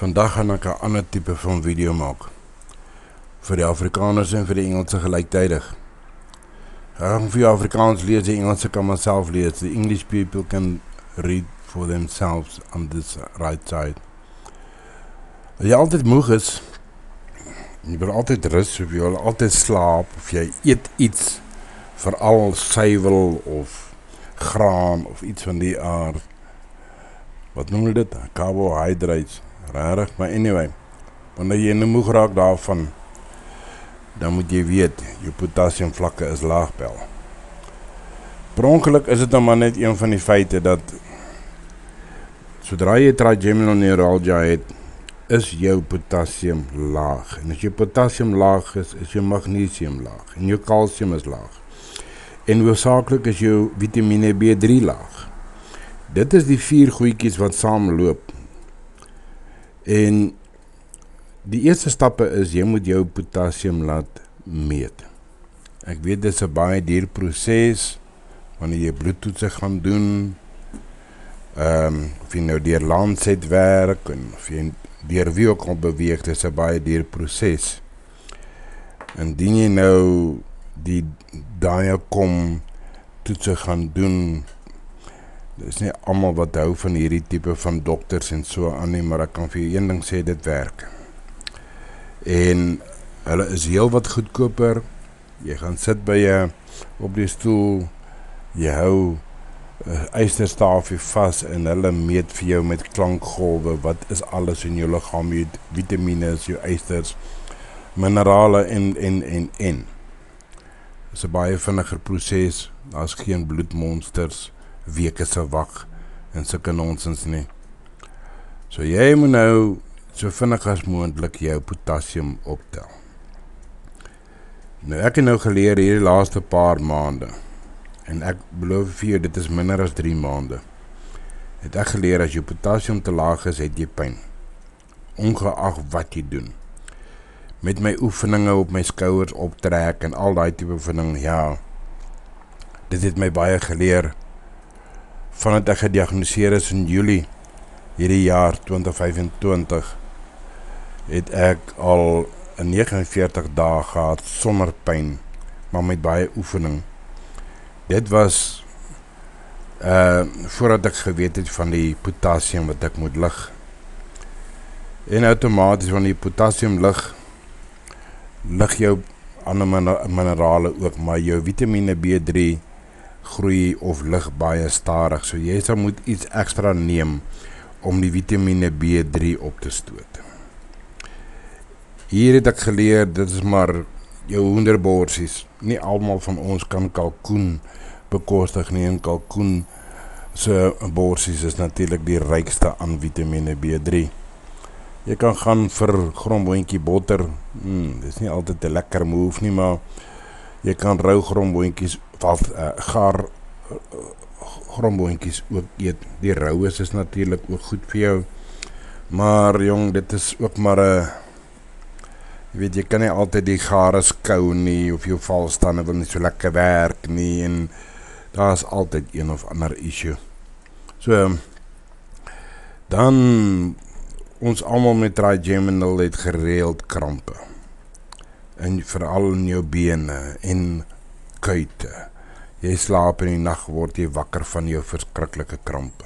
Vandag gaan ek 'n ander tipe van video maak. Vir die Afrikaners en vir die Engelse gelyktydig. Ek gaan vir die Afrikaans lees, die Engelse kan myself lees. The English people can read for themselves on this right side. As jy altyd moeg is, jy wil altyd rus, of jy wil altyd slaap, of jy eet iets, veral suiwel of graan of iets van die aard. Wat noem jy dit? Carbohydrates. Rarig, maar anyway, wanneer jy nou moeg raak daarvan, dan moet jy weet, jou potassiumvlakke is laagbel. Per ongeluk is dit nou maar net een van die feite dat sodra jy trigeminal neuralgia het, is jou potassium laag. En as jou potassium laag is jou magnesium laag en jou calcium is laag. En hoofsaaklik is jou vitamine B3 laag. Dit is die 4 goedjies wat saamloop. En die eerste stappe is, jy moet jou potassium laat meet. Ek weet dit is 'n baie duur proses, wanneer jy bloedtoetse gaan doen, of jy nou deur Lancet werk, en of jy deur wie ook al beweeg, dit is 'n baie duur proses. Indien jy nou die Diacom toetse gaan doen, dit is nie almal wat hou van hierdie tipe van dokters en so aan nie, maar ek kan vir jou een ding sê, dit werk. En hulle is heel wat goedkoper. Jy gaan sit by jy op die stoel, jy hou ysterstaafie vas en hulle meet vir jou met klankgolwe, wat is alles in jou liggaam, jou vitamine, jou ysters, minerale en. Dit is 'n baie vinniger proses, daar is geen bloedmonsters, weke se wag en sulke nonsens nie. So jy moet nou so vinnig as moontlik jou potassium optel. Nou ek het nou geleer hierdie laaste paar maande, en ek beloof vir jou, dit is minder as 3 maande, het ek geleer, as jou potassium te laag is, het jy pyn. Ongeag wat jy doen. Met my oefeninge op my skouers optrek en al die tipe oefening, ja, dit het my baie geleer. Vandat ek gediagnoseer is in Julie hierdie jaar 2025, het ek al 49 dae gehad sonder pyn, maar met baie oefening. Dit was voordat ek geweet het van die potassium wat ek moet lig. En outomaties wanneer die potassium lig jou ander minerale ook, maar jou vitamine B3 groei of lig baie stadig, so jy sal moet iets extra neem om die vitamine B3 op te stoot. Hier het ek geleer, dit is maar jou hoenderborsies. Nie almal van ons kan kalkoen bekostig nie, en kalkoen se borsies is natuurlik die rykste aan vitamine B3. Jy kan gaan vir gromboontjie botter, dit is nie altyd 'n lekker move nie, maar jy kan rou gromboontjies, gaar gromboontjies ook eet. Die rauwes is natuurlik ook goed vir jou, maar jong, dit is ook maar jy weet, jy kan nie altyd die gare skou nie, of jou valstande wil nie so lekker werk nie, en daar is altyd een of ander issue. So, dan, ons almal met trigeminal het gereeld krampe, en veral in jou bene, en kuite. Jy slaap in die nag, word jy wakker van jou verskriklike krampe.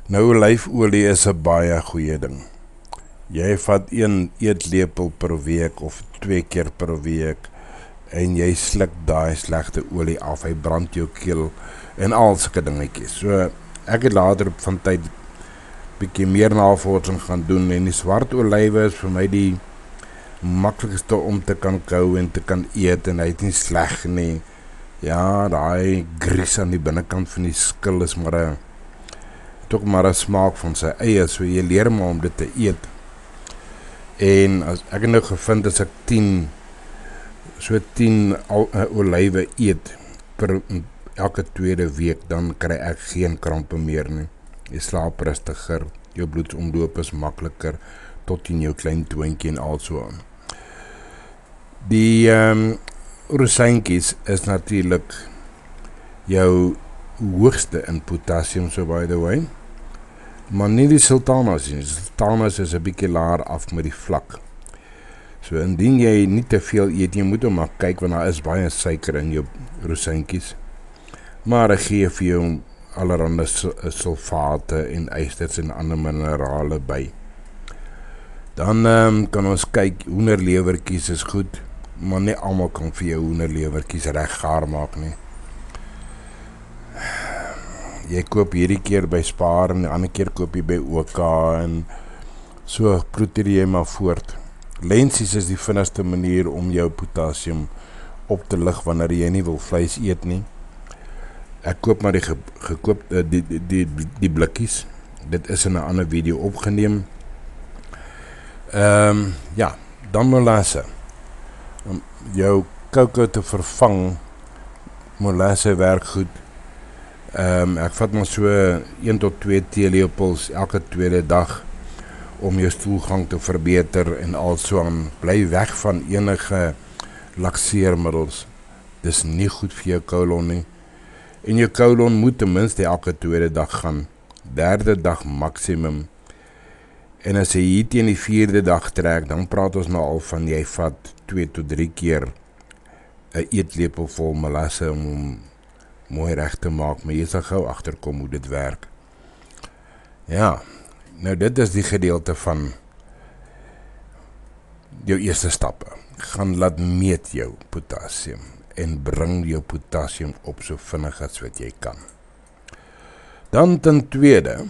Nou, olyfolie is 'n baie goeie ding. Jy vat 1 eetlepel per week, of 2 keer per week, en jy sluk daai slegte olie af, hy brand jou keel, en al sulke dingetjies. So, ek het later van tyd bietjie meer navorsing gaan doen, en die swart olywe is vir my die maklikste om te kan kou en te kan eet, en hy het nie sleg nie. Ja, daai gries aan die binnekant van die skil is maar ook maar 'n smaak van sy eie, so jy leer maar om dit te eet. En as ek nou gevind, as ek 10 olywe eet per elke tweede week, dan kry ek geen krampe meer nie. Jy slaap rustiger, jou bloedsomloop is makliker, tot in jou klein toontjie en al so aan. Die rosynkies is natuurlik jou hoogste in potassium, so by the way. maar nie die sultanas nie. Sultanas is 'n bietjie laer af met die vlak. So indien jy nie te veel eet, jy moet maar kyk, want daar is baie suiker in jou rosientjies. Maar ek gee vir jou allerhande sulfate en ysters en ander minerale by. Dan kan ons kyk, hoenderlewertjies is goed, maar nie almal kan vir jou hoenderlewertjies reg gaar maak nie. Jy koop hierdie keer by Spar en die ander keer koop jy by OK en so ploeter jy maar voort. Lensies is die vinnigste manier om jou potassium op te lig wanneer jy nie wil vleis eet nie. Ek koop maar die blikkies. Dit is in 'n ander video opgeneem. Ja, dan molasse. Om jou cocoa te vervang, molasse werk goed. Ek vat maar so 1 tot 2 teelepels elke tweede dag om jou stoelgang te verbeter en also aan. Bly weg van enige lakseermiddels. Dis nie goed vir jou kolon nie. En jou kolon moet ten minste elke tweede dag gaan. 3de dag maksimum. En as jy hier teen die 4de dag trek, dan praat ons nou al van jy vat 2 tot 3 keer 'n eetlepel vol molasse om hom mooi reg te maak, maar jy sal gou agterkom hoe dit werk. Ja, nou dit is die gedeelte van jou eerste stappe. Gaan laat meet jou potassium en bring jou potassium op so vinnig as wat jy kan. Dan ten tweede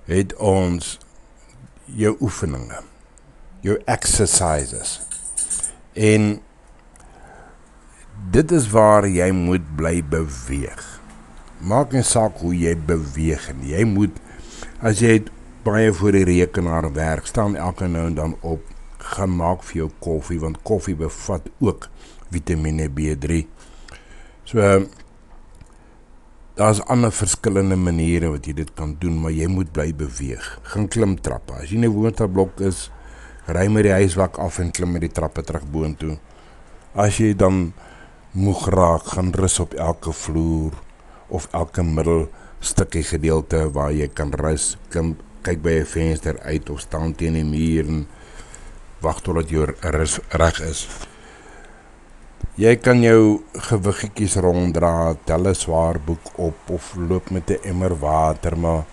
het ons jou oefeninge, jou exercises. En dit is waar jy moet bly beweeg. Maak nie saak hoe jy beweeg nie. Jy moet, as jy baie voor die rekenaar werk, staan elke nou en dan op, gaan maak vir jou koffie, want koffie bevat ook vitamine B3. So, daar is ander verskillende maniere wat jy dit kan doen, maar jy moet bly beweeg. Gaan klim trappe. As jy in 'n woonblok is, ry met die huiswak af en klim met die trappe terug boontoe. As jy dan moeg raak, gaan rus op elke vloer of elke middelstukkie gedeelte waar jy kan rus. Kyk by 'n venster uit of staan teen die muur en wag totdat jou rus reg is. Jy kan jou gewiggetjies ronddra, tel 'n swaar boek op of loop met 'n emmer water, maar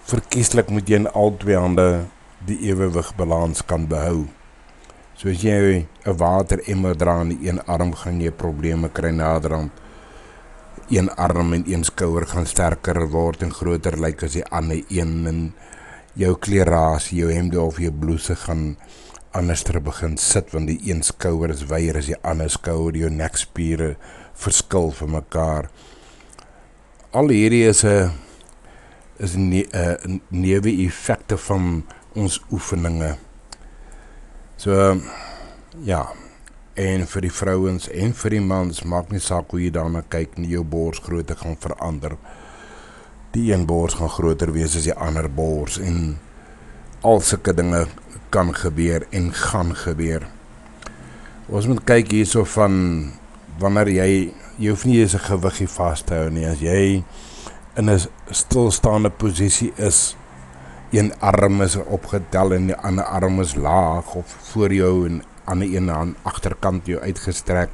verkieslik moet jy in al twee hande die ewewigbalans kan behou. So as jy 'n wateremmer dra in die een arm, gaan jy probleme kry naderhand. Een arm en een skouer gaan sterker word en groter lyk as die ander een, en jou klerasie, jou hemde of jou blouse gaan anders begin sit, want die een skouer is wyer as die ander skouer, jou nekspiere verskil van mekaar. Al hierdie is 'n neeweffekte van ons oefeninge. So, ja, en vir die vrouens en vir die mans, maak nie saak hoe jy daarna kyk nie, jou borsgrootte gaan verander. Die een bors gaan groter wees as die ander bors, en al sulke dinge kan gebeur en gaan gebeur. Ons moet kyk hierso van, wanneer jy hoef nie eens 'n gewiggie vas te hou nie, as jy in 'n stilstaande posisie is, een arm is opgetel en die ander arm is laag, of voor jou en ander een aan agterkant jou uitgestrek,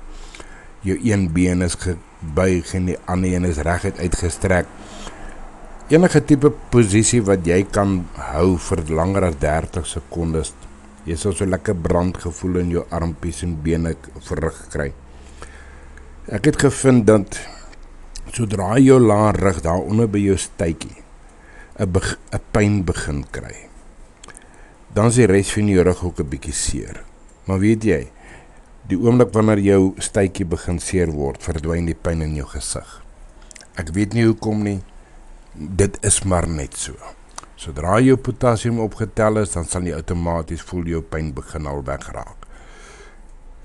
jou een been is gebuig en die ander een is reguit uitgestrek. Enige tipe posisie wat jy kan hou vir langer as 30 sekondes, jy sal so lekker brandgevoel in jou armpies en bene verrig kry. Ek het gevind dat sodra jou laar rug daaronder by jou stuitjie 'n pyn begin kry, dan is die res van jou rug ook 'n bietjie seer. Maar weet jy, die oomblik wanneer jou stuitjie begin seer word, verdwyn die pyn in jou gesig. Ek weet nie hoekom nie, dit is maar net so. Sodra jou potassium opgetel is, dan sal jy outomaties voel jou pyn begin al wegraak.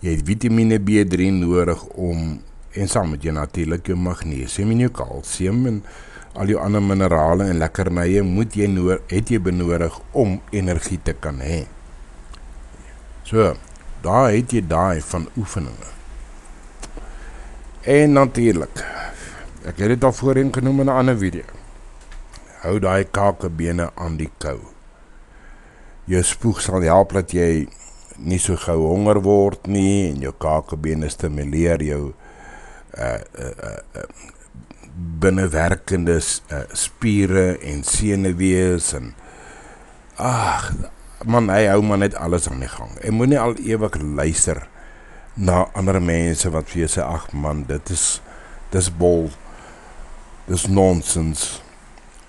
Jy het vitamine B3 nodig om, en saam met jy natuurlik jou magnesium en jou kalsium en al jou ander minerale en lekkernye het jy benodig om energie te kan hê. So, daar het jy daai van oefeninge. En natuurlik, ek het dit al voorheen genoem in 'n ander video, hou daai kakebene aan die kou. Jou spoeg sal help dat jy nie so gou honger word nie, en jou kakebene stimuleer jou binnewerkende spiere en senuwees en man, hy hou maar net alles aan die gang. Hy moet nie al ewig luister na ander mense wat vir jou sê, ag man, dis bol, dis nonsens,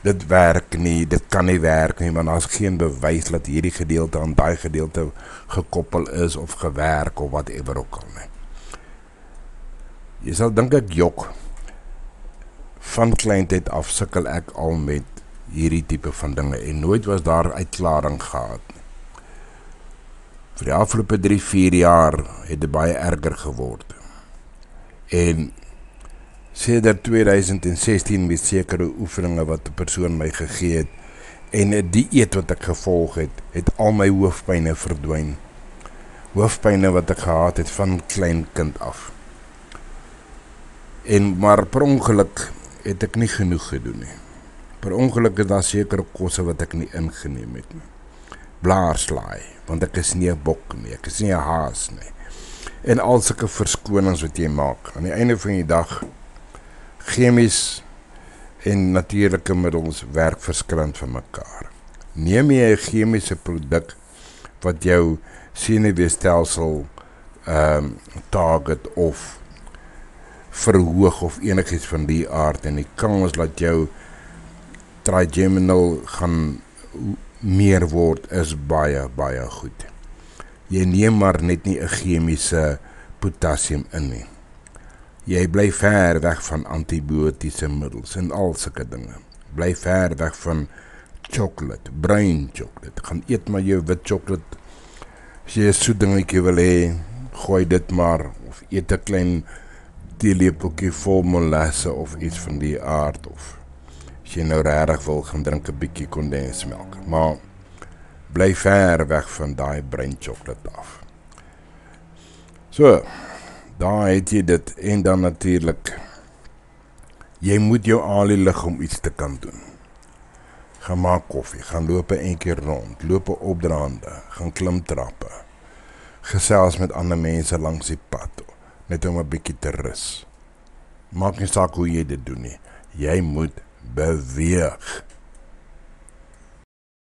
dit werk nie, dit kan nie werk nie, want daar is geen bewys dat hierdie gedeelte aan daai gedeelte gekoppel is, of gewerk, of whatever ook al nie. Jy sal dink ek jok, van kleintyd af sukkel ek al met hierdie tipe van dinge, en nooit was daar uitklaring gehad nie. Vir die afgelope 3-4 jaar het dit baie erger geword. En sedert 2016 met sekere oefeninge wat die persoon my gegee het, en die dieet wat ek gevolg het al my hoofpyne verdwyn. Hoofpyne wat ek gehad het van klein kind af. Maar per ongeluk het ek nie genoeg gedoen nie. Per ongeluk is daar sekere kosse wat ek nie ingeneem het nie. Blaarslaai, want ek is nie 'n bok nie, ek is nie 'n haas nie. En al sulke verskonings wat jy maak. Aan die einde van die dag, chemies en natuurlike middels werk verskillend van mekaar. Neem jy 'n chemiese produk wat jou senuweestelsel target of verhoog of enigiets van die aard, en die kans dat jou trigeminal gaan meer word is baie, baie goed. Jy neem maar net nie 'n chemiese potassium in nie. Jy bly ver weg van antibiotiese middels en al sulke dinge. Bly ver weg van chocolate, bruin chocolate. Gaan eet maar jou wit chocolate. As jy 'n soet dingetjie wil hê, gooi dit maar, of eet 'n klein teelepeltjie vol molasse of iets van die aard, of as jy nou regtig wil, gaan drink 'n bietjie kondensmelk. Maar bly ver weg van daai bruin chocolate af. So, daar het jy dit, en dan natuurlik, jy moet jou aanlig om iets te kan doen. Gaan maak koffie, gaan loop 'n eentjie rond, loop opdraande, gaan klim trappe, gesels met ander mense langs die pad, net om 'n bietjie te rus. Maak nie saak hoe jy dit doen nie, jy moet beweeg.